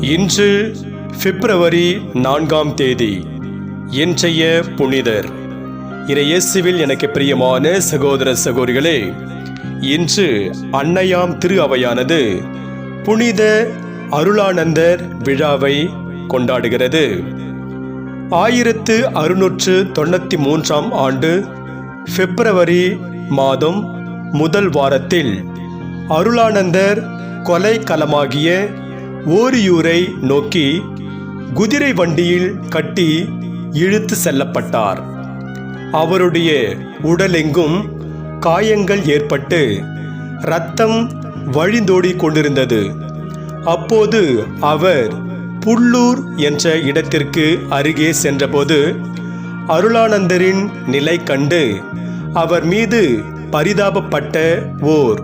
இன்று பிப்ரவரி 4ஆம் தேதி. இன்றைய புனிதர். இயேசுவில் எனக்கு பிரியமான சகோதர சகோதரிகளே, இன்று அன்னையாம் திரு அவையானது புனித அருளானந்தர் விழாவை கொண்டாடுகிறது. 1693ஆம் ஆண்டு பிப்ரவரி மாதம் முதல் வாரத்தில் அருளானந்தர் கொலை களமாகிய ஓரியூரை நோக்கி குதிரை வண்டியில் கட்டி இழுத்து செல்லப்பட்டார். அவருடைய உடலெங்கும் காயங்கள் ஏற்பட்டு இரத்தம் வழிந்தோடி கொண்டிருந்தது. அப்போது அவர் புல்லூர் என்ற இடத்திற்கு அருகே சென்றபோது அருளானந்தரின் நிலை கண்டு அவர் மீது பரிதாபப்பட்ட ஓர்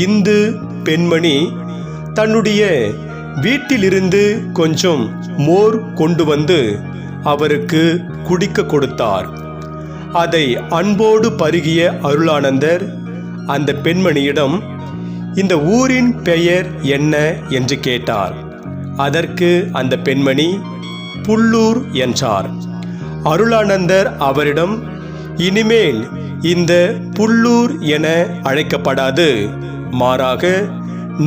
இந்து பெண்மணி தன்னுடைய வீட்டிலிருந்து கொஞ்சம் மோர் கொண்டு வந்து அவருக்கு குடிக்க கொடுத்தார். அதை அன்போடு பருகிய அருளானந்தர் அந்த பெண்மணியிடம் இந்த ஊரின் பெயர் என்ன என்று கேட்டார். அதற்கு அந்த பெண்மணி புல்லூர் என்றார். அருளானந்தர் அவரிடம், இனிமேல் இந்த புல்லூர் என அழைக்கப்படாது, மாறாக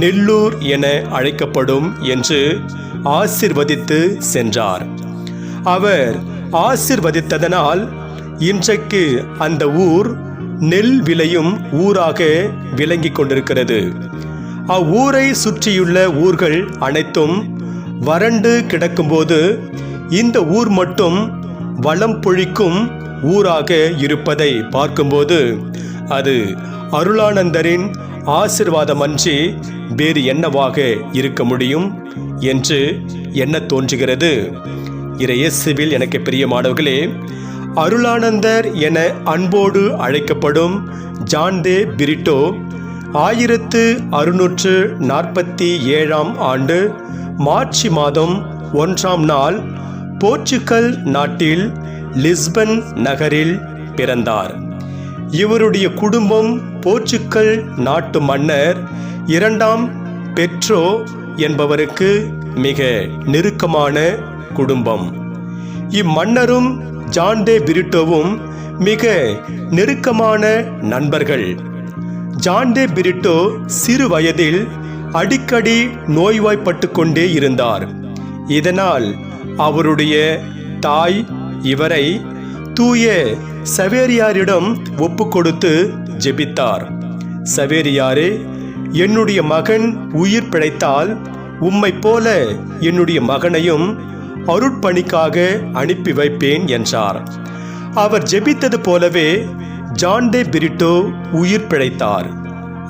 நெல்லூர் என அழைக்கப்படும் என்று ஆசிர்வதித்து சென்றார். அவர் ஆசிர்வதித்ததனால் இன்றைக்கு அந்த ஊர் நெல் விளையும் ஊராக விளங்கி கொண்டிருக்கிறது. அவ்வூரை சுற்றியுள்ள ஊர்கள் அனைத்தும் வறண்டு கிடக்கும்போது இந்த ஊர் மட்டும் வளம் பொழிக்கும் ஊராக இருப்பதை பார்க்கும்போது அது அருளானந்தரின் ஆசிர்வாதமன்றி வேறு என்னவாக இருக்க முடியும் என்று எண்ண தோன்றுகிறது. இயேசுவில் எனக்கு பிரியமானவர்களே, அருளானந்தர் என அன்போடு அழைக்கப்படும் ஜான் தே பிரிட்டோ 1647ஆம் ஆண்டு மார்ச் மாதம் 1ஆம் நாள் போர்ச்சுகல் நாட்டில் லிஸ்பன் நகரில் பிறந்தார். இவருடைய குடும்பம் போர்ச்சுகல் நாட்டு மன்னர் 2ஆம் பெட்ரோ என்பவருக்கு மிக நெருக்கமான குடும்பம். இம்மன்னரும் ஜான் தே பிரிட்டோவும் மிக நெருக்கமான நண்பர்கள். ஜான் தே பிரிட்டோ சிறு வயதில் அடிக்கடி நோய்வாய்ப்பட்டு கொண்டே இருந்தார். இதனால் அவருடைய தாய் இவரை தூய சவேரியாரிடம் ஒப்பு கொடுத்து ஜெபித்தார். சவேரியாரே, என்னுடைய மகன் உயிர் பிழைத்தால் உம்மை போல என்னுடைய மகனையும் அருட்பணிக்காக அனுப்பி வைப்பேன் என்றார். அவர் ஜெபித்தது போலவே ஜான் தே பிரிட்டோ உயிர் பிழைத்தார்.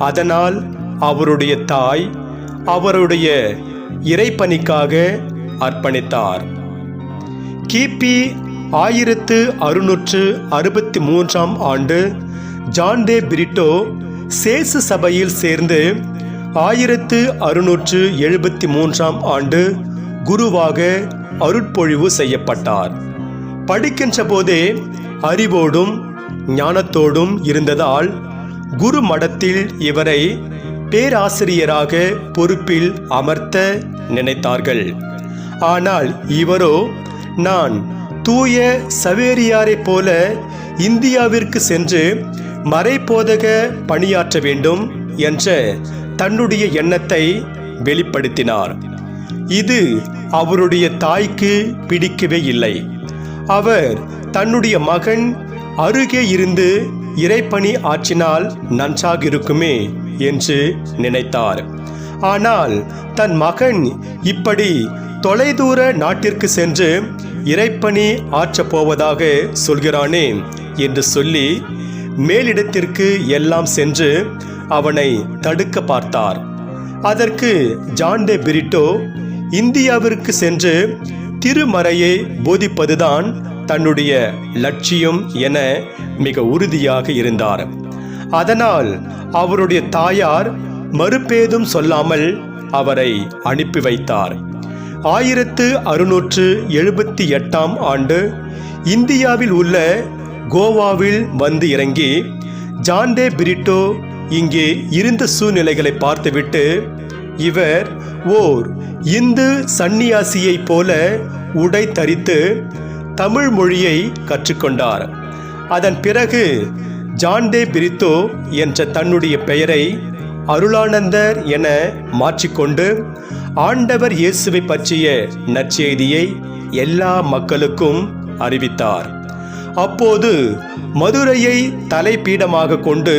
அதனால் அவருடைய தாய் அவருடைய இறைப்பணிக்காக அர்ப்பணித்தார். கிபி 1663ஆம் ஆண்டு ஜான் தே பிரிட்டோ சேசு சபையில் சேர்ந்து 1673ஆம் ஆண்டு குருவாக அருட்பொழிவு செய்யப்பட்டார். படிக்கின்ற போதே அறிவோடும் ஞானத்தோடும் இருந்ததால் குரு மடத்தில் இவரை பேராசிரியராக பொறுப்பில் அமர்த்த நினைத்தார்கள். ஆனால் இவரோ, நான் தூய சவேரியாரை போல இந்தியாவிற்கு சென்று மறைபோதக பணியாற்ற வேண்டும் என்ற தன்னுடைய எண்ணத்தை வெளிப்படுத்தினார். இது அவருடைய தாய்க்கு பிடிக்கவே இல்லை. அவர் தன்னுடைய மகன் அருகே இருந்து இறைப்பணி ஆற்றினால் நன்றாக இருக்குமே என்று நினைத்தார். ஆனால் தன் மகன் இப்படி தொலைதூர நாட்டிற்கு சென்று இறைப்பணி ஆற்றப் போவதாக சொல்கிறானே என்று சொல்லி மேலிடத்திற்கு எல்லாம் சென்று அவனை தடுக்க பார்த்தார். அதற்கு ஜான் தே பிரிட்டோ இந்தியாவிற்கு சென்று திருமறையை போதிப்பதுதான் தன்னுடைய லட்சியம் என மிக உறுதியாக இருந்தார். அதனால் அவருடைய தாயார் மறுபேதும் சொல்லாமல் அவரை அனுப்பி வைத்தார். 1678ஆம் ஆண்டு இந்தியாவில் உள்ள கோவாவில் வந்து இறங்கி ஜான் தே பிரிட்டோ இங்கே இருந்த சூழ்நிலைகளை பார்த்துவிட்டு இவர் ஓர் இந்து சந்நியாசியைப் போல உடை தரித்து தமிழ் மொழியை கற்றுக்கொண்டார். அதன் பிறகு ஜான் டே பிரித்தோ என்ற தன்னுடைய பெயரை அருளானந்தர் என மாற்றிக்கொண்டு ஆண்டவர் இயேசுவை பற்றிய நற்செய்தியை எல்லா மக்களுக்கும் அறிவித்தார். அப்போது மதுரையை தலைப்பீடமாக கொண்டு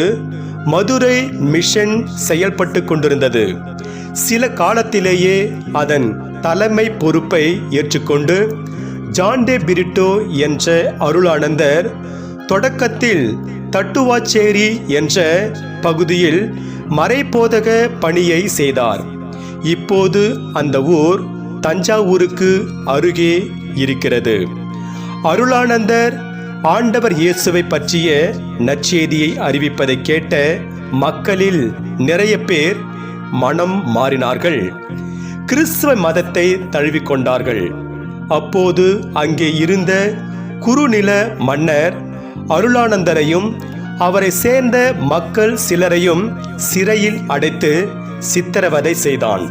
மதுரை மிஷன் செயல்பட்டு கொண்டிருந்தது. சில காலத்திலேயே அதன் தலைமை பொறுப்பை ஏற்றுக்கொண்டு ஜான் டே பிரிட்டோ என்ற அருளானந்தர் தொடக்கத்தில் தட்டுவாச்சேரி என்ற பகுதியில் மறைபோதக பணியை செய்தார். இப்போது அந்த ஊர் தஞ்சாவூருக்கு அருகே இருக்கிறது. அருளானந்தர் ஆண்டவர் இயேசுவை பற்றிய நற்செய்தியை அறிவிப்பதை கேட்ட மக்களில் நிறைய பேர் மனம் மாறினார்கள். கிறிஸ்துவ மதத்தை தழுவிக்கொண்டார்கள். அப்போது அங்கே இருந்த குறுநில மன்னர் அருளானந்தரையும் அவரை சேர்ந்த மக்கள் சிலரையும் சிறையில் அடைத்து சித்திரவதை செய்தான்.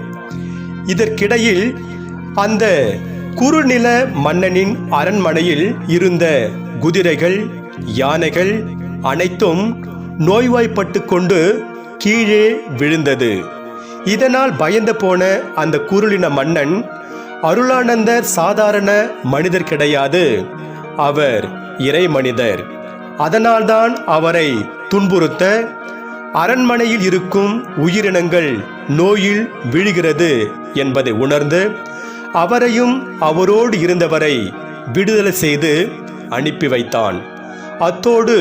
இதற்கிடையில் அந்த குறுநில மன்னனின் அரண்மனையில் இருந்த குதிரைகள், யானைகள் அனைத்தும் நோய்வாய்ப்பட்டு கொண்டு கீழே விழுந்தது. இதனால் பயந்து போன அந்த குறுநில மன்னன், அருளானந்தர் சாதாரண மனிதர் கிடையாது, அவர் இறை மனிதர், அதனால்தான் அவரை துன்புறுத்த அரண்மனையில் இருக்கும் உயிரினங்கள் நோயில் விழுகிறது என்பதை உணர்ந்து அவரையும் அவரோடு இருந்தவரை விடுதலை செய்து அனுப்பி வைத்தான். அத்தோடு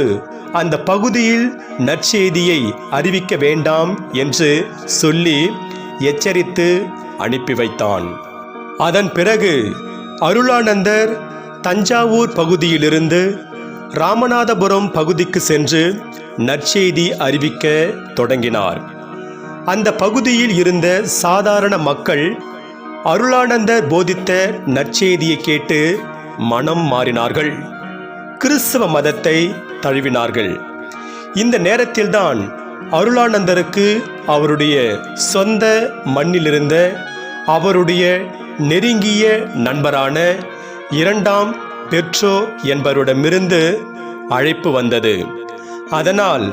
அந்த பகுதியில் நற்செய்தியை அறிவிக்க வேண்டாம் என்று சொல்லி எச்சரித்து அனுப்பி வைத்தான். அதன் பிறகு அருளானந்தர் தஞ்சாவூர் பகுதியிலிருந்து ராமநாதபுரம் பகுதிக்கு சென்று நற்செய்தி அறிவிக்க தொடங்கினார். அந்த பகுதியில் இருந்த சாதாரண மக்கள் அருளானந்தர் போதித்த நற்செய்தியை கேட்டு மனம் மாறினார்கள். கிறிஸ்தவ மதத்தை தழுவினார்கள். இந்த நேரத்தில்தான் அருளானந்தருக்கு அவருடைய சொந்த மண்ணிலிருந்த அவருடைய நெருங்கிய நண்பரான 2ஆம் பெட்ரோ என்பவரிடமிருந்து அழைப்பு வந்தது. அதனால்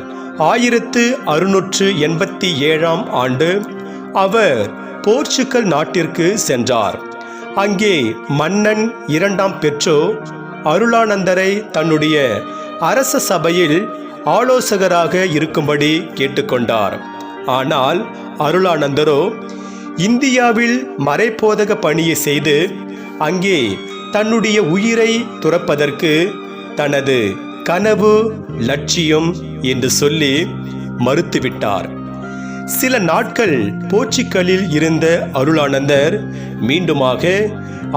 1687ஆம் ஆண்டு அவர் போர்ச்சுகல் நாட்டிற்கு சென்றார். அங்கே மன்னன் 2ஆம் பெட்ரோ அருளானந்தரை தன்னுடைய அரச சபையில் ஆலோசகராக இருக்கும்படி கேட்டுக்கொண்டார். ஆனால் அருளானந்தரோ இந்தியாவில் மறைபோதக பணியை செய்து அங்கே தன்னுடைய உயிரை துறப்பதற்கு தனது கனவு லட்சியம் என்று சொல்லி மறுத்துவிட்டார். சில நாட்கள் போர்ச்சுகலில் இருந்த அருளானந்தர் மீண்டுமாக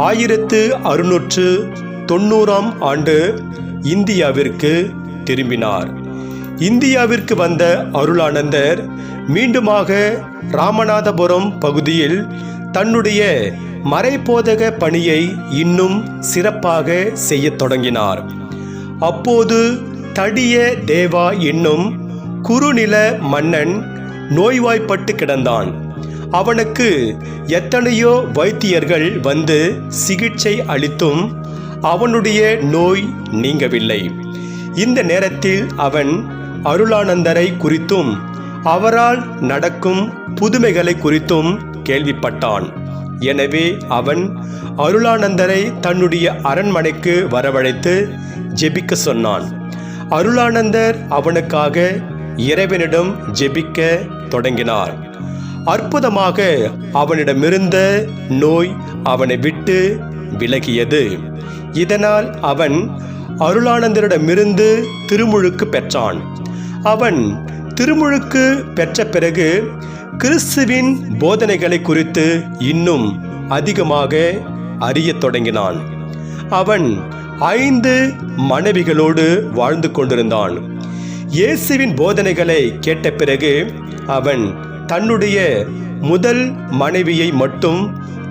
1690ஆம் ஆண்டு இந்தியாவிற்கு திரும்பினார். இந்தியாவிற்கு வந்த அருளானந்தர் மீண்டுமாக ராமநாதபுரம் பகுதியில் தன்னுடைய மறைபோதக பணியை இன்னும் சிறப்பாக செய்யத் தொடங்கினார். அப்போது தடிய தேவா என்னும் குறுநில மன்னன் நோய்வாய்ப்பட்டு கிடந்தான். அவனுக்கு எத்தனையோ வைத்தியர்கள் வந்து சிகிச்சை அளித்தும் அவனுடைய நோய் நீங்கவில்லை. இந்த நேரத்தில் அவன் அருளானந்தரை குறித்தும் அவரால் நடக்கும் புதுமைகளை குறித்தும் கேள்விப்பட்டான். எனவே அவன் அருளானந்தரை தன்னுடைய அரண்மனைக்கு வரவழைத்து ஜெபிக்க சொன்னான். அருளானந்தர் அவனுக்காக இறைவனிடம் ஜெபிக்க தொடங்கினார். அற்புதமாக அவனிடமிருந்த நோய் அவனை விட்டு விலகியது. இதனால் அவன் அருளானந்தரிடமிருந்து திருமுழுக்கு பெற்றான். அவன் திருமுழுக்கு பெற்ற பிறகு கிறிஸ்துவின் போதனைகளை குறித்து இன்னும் அதிகமாக அறியத் தொடங்கினான். அவன் 5 மனைவிகளோடு வாழ்ந்து கொண்டிருந்தான். இயேசுவின் போதனைகளை கேட்ட பிறகு அவன் தன்னுடைய முதல் மனைவியை மட்டும்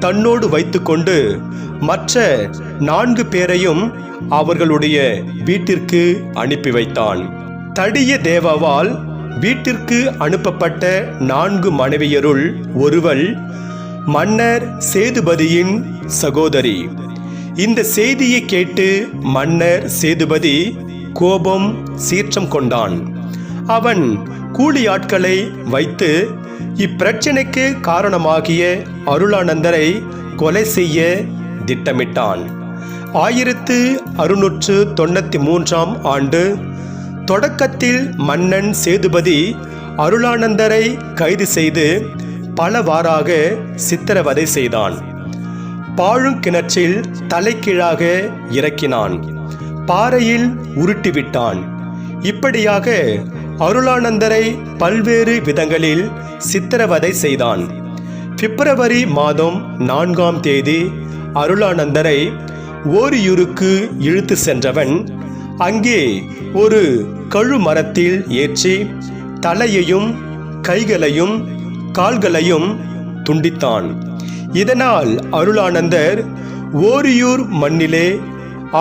தன்னோடு வைத்துக்கொண்டு மற்ற 4 பேரையும் அவர்களுடைய வீட்டிற்கு அனுப்பி வைத்தான். தடிய தேவாவால் வீட்டிற்கு அனுப்பப்பட்ட 4 மனைவியருள் ஒருவள் மன்னர் சேதுபதியின் சகோதரி. இந்த செய்தியை கேட்டு மன்னர் சேதுபதி கோபம் சீற்றம் கொண்டான். அவன் கூலி ஆட்களை வைத்து இப்பிரச்சனைக்கு காரணமாகிய அருளானந்தரை கொலை செய்ய திட்டமிட்டான். 1693 ஆண்டு தொடக்கத்தில் மன்னன் சேதுபதி அருளானந்தரை கைது செய்து பலவாறாக சித்திரவதை செய்தான். பாழுங்கிணற்றில் தலைகீழாக இறக்கினான். பாறையில் உருட்டிவிட்டான். இப்படியாக அருளானந்தரை பல்வேறு விதங்களில் சித்திரவதை செய்தான். பிப்ரவரி மாதம் 4ஆம் தேதி அருளானந்தரை ஓரியூருக்கு இழுத்து சென்றவன் அங்கே ஒரு கழுமரத்தில் ஏற்றி தலையையும் கைகளையும் கால்களையும் துண்டித்தான். இதனால் அருளானந்தர் ஓரியூர் மண்ணிலே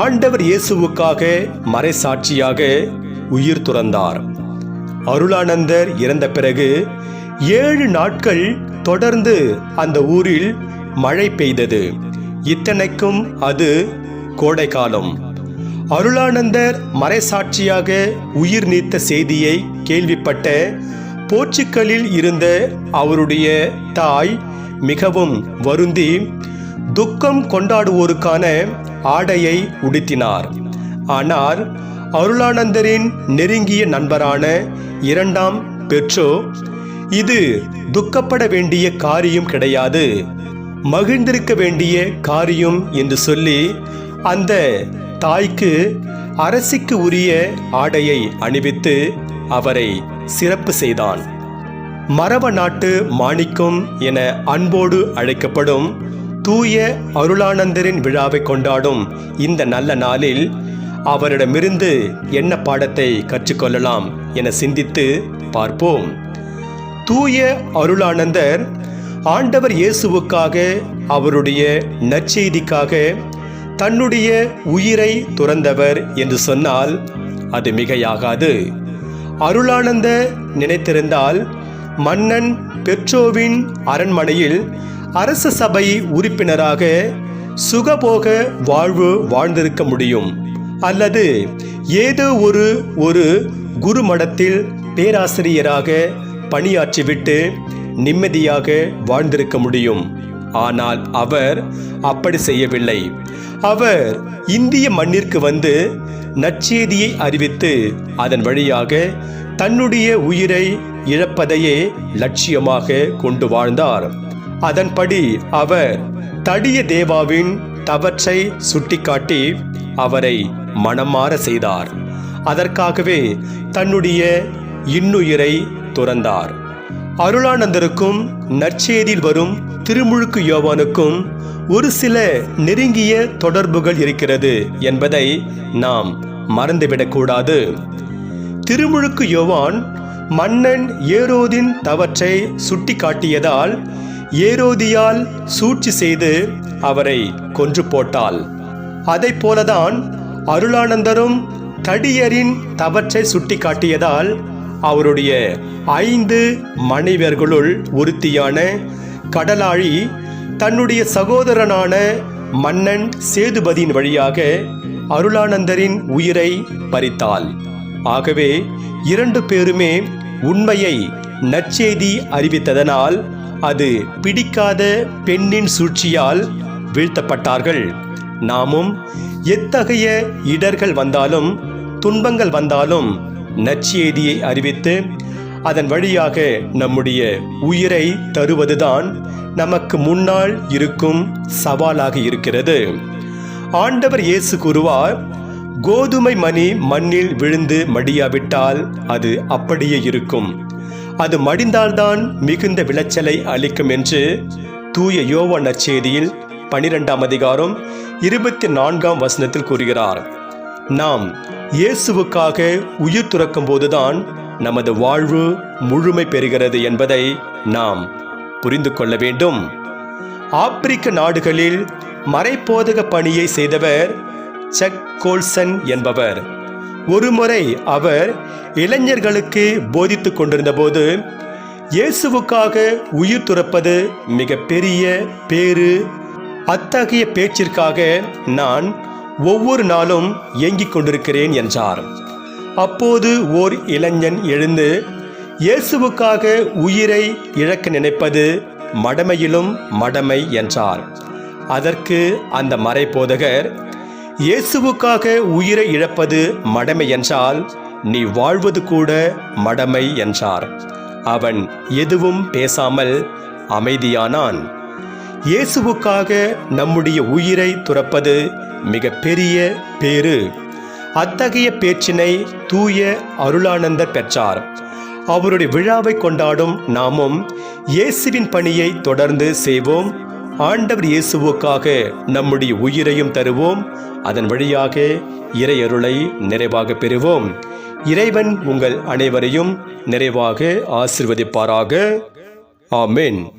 ஆண்டவர் இயேசுவுக்காக மறைசாட்சியாக உயிர் துறந்தார். அருளானந்தர் இறந்த பிறகு 7 நாட்கள் தொடர்ந்து அந்த ஊரில் மழை பெய்தது. இத்தனைக்கும் அது கோடைக்காலம். அருளானந்தர் மறைசாட்சியாக உயிர் நீத்த செய்தியை கேள்விப்பட்ட போர்ச்சுகலில் இருந்த அவருடைய தாய் மிகவும் வருந்தி துக்கம் கொண்டாடுவோருக்கான ஆடையை உடுத்தினார். ஆனால் அருளானந்தரின் நெருங்கிய நண்பரான 2ஆம் பெட்ரோ, இது துக்கப்பட வேண்டிய காரியம் கிடையாது, மகிழ்ந்திருக்க வேண்டிய காரியம் என்று சொல்லி அந்த தாய்க்கு அரசிக்கு உரிய ஆடையை அணிவித்து அவரை சிறப்பு செய்தான். மரவ நாட்டு மாணிக்கம் என அன்போடு அழைக்கப்படும் தூய அருளானந்தரின் விழாவை கொண்டாடும் இந்த நல்ல நாளில் அவரிடமிருந்து என்ன பாடத்தை கற்றுக்கொள்ளலாம் என சிந்தித்து பார்ப்போம். தூய அருளானந்தர் ஆண்டவர் இயேசுவுக்காக, அவருடைய நற்செய்திக்காக தன்னுடைய உயிரை துறந்தவர் என்று சொன்னால் அது மிகையாகாது. அருளானந்தர் நினைத்திருந்தால் மன்னன் பெட்ரோவின் அரண்மனையில் அரச சபை உறுப்பினராக சுகபோக வாழ்வு வாழ்ந்திருக்க முடியும். அல்லது ஏதோ ஒரு குருமடத்தில் பேராசிரியராக பணியாற்றிவிட்டு நிம்மதியாக வாழ்ந்திருக்க முடியும். ஆனால் அவர் அப்படி செய்யவில்லை. அவர் இந்திய மண்ணிற்கு வந்து நற்செய்தியை அறிவித்து அதன் வழியாக தன்னுடைய உயிரை இழப்பதையே லட்சியமாக கொண்டு வாழ்ந்தார். அதன்படி அவர் தடிய தேவாவின் தவற்றை சுட்டிக்காட்டி அவரை மனமாற செய்தார். அதற்காகவே தன்னுடைய இன்னுயிரை துறந்தார். அருளானந்தருக்கும் நற்செய்தியில் வரும் திருமுழுக்கு யோவானுக்கும் ஒரு சில நெருங்கிய தொடர்புகள் இருக்கிறது என்பதை நாம் மறந்துவிடக்கூடாது. திருமுழுக்கு யோவான் மன்னன் ஏரோதின் தவற்றை சுட்டி காட்டியதால் ஏரோதியால் சூழ்ச்சி செய்து அவரை கொன்று போட்டாள். அதை போலதான் அருளானந்தரும் தடியரின் தவற்றை சுட்டி காட்டியதால் அவருடைய 5 மனைவியர்களுள் ஒருத்தியான கடலாழி தன்னுடைய சகோதரனான மன்னன் சேதுபதியின் வழியாக அருளானந்தரின் உயிரை பறித்தாள். ஆகவே 2 பேருமே உண்மையை நற்செய்தி அறிவித்ததனால் அது பிடிக்காத பெண்ணின் சூழ்ச்சியால் வீழ்த்தப்பட்டார்கள். நாமும் எத்தகைய இடர்கள் வந்தாலும் துன்பங்கள் வந்தாலும் நற்செய்தியை அறிவித்து அதன் வழியாக நம்முடைய உயிரை தருவதுதான் நமக்கு முன்னால் இருக்கும் சவாலாக இருக்கிறது. ஆண்டவர் இயேசு கூறுவார், கோதுமை மணி மண்ணில் விழுந்து மடியாவிட்டால் அது அப்படியே இருக்கும், அது மடிந்தால்தான் மிகுந்த விளைச்சலை அளிக்கும் என்று தூய யோவான் நற்செய்தியில் 12ஆம் அதிகாரம் 24ஆம் வசனத்தில் கூறுகிறார். நாம் இயேசுவுக்காக உயிர் துறக்கும் போதுதான் நமது வாழ்வு முழுமை பெறுகிறது என்பதை நாம் புரிந்து கொள்ள வேண்டும். ஆப்பிரிக்க நாடுகளில் மறைப்போதக பணியை செய்தவர் சக் கோல்சன் என்பவர். ஒருமுறை அவர் இளைஞர்களுக்கு போதித்துக் கொண்டிருந்தபோது, இயேசுவுக்காக உயிர் துறப்பது மிக பெரிய பேறு. அத்தகைய பேச்சிற்காக நான் ஒவ்வொரு நாளும் ஏங்கிக் கொண்டிருக்கிறேன் என்றார். அப்போது ஓர் இளைஞன் எழுந்து, இயேசுவுக்காக உயிரை இழக்க நினைப்பது மடமையிலும் மடமை என்றார். அதற்கு அந்த மறைபோதகர், இயேசுவுக்காக உயிரை இழப்பது மடமை என்றால் நீ வாழ்வது கூட மடமை என்றார். அவன் எதுவும் பேசாமல் அமைதியானான். இயேசுவுக்காக நம்முடைய உயிரை துறப்பது மிக பெரிய பேறு. அத்தகைய பேச்சினை தூய அருளானந்தர் பெற்றார். அவருடைய விழாவை கொண்டாடும் நாமும் இயேசுவின் பணியை தொடர்ந்து செய்வோம். ஆண்டவர் இயேசுவுக்காக நம்முடைய உயிரையும் தருவோம். அதன் வழியாக இறையருளை நிறைவாக பெறுவோம். இறைவன் உங்கள் அனைவரையும் நிறைவாக ஆசீர்வதிப்பாராக. ஆமென்.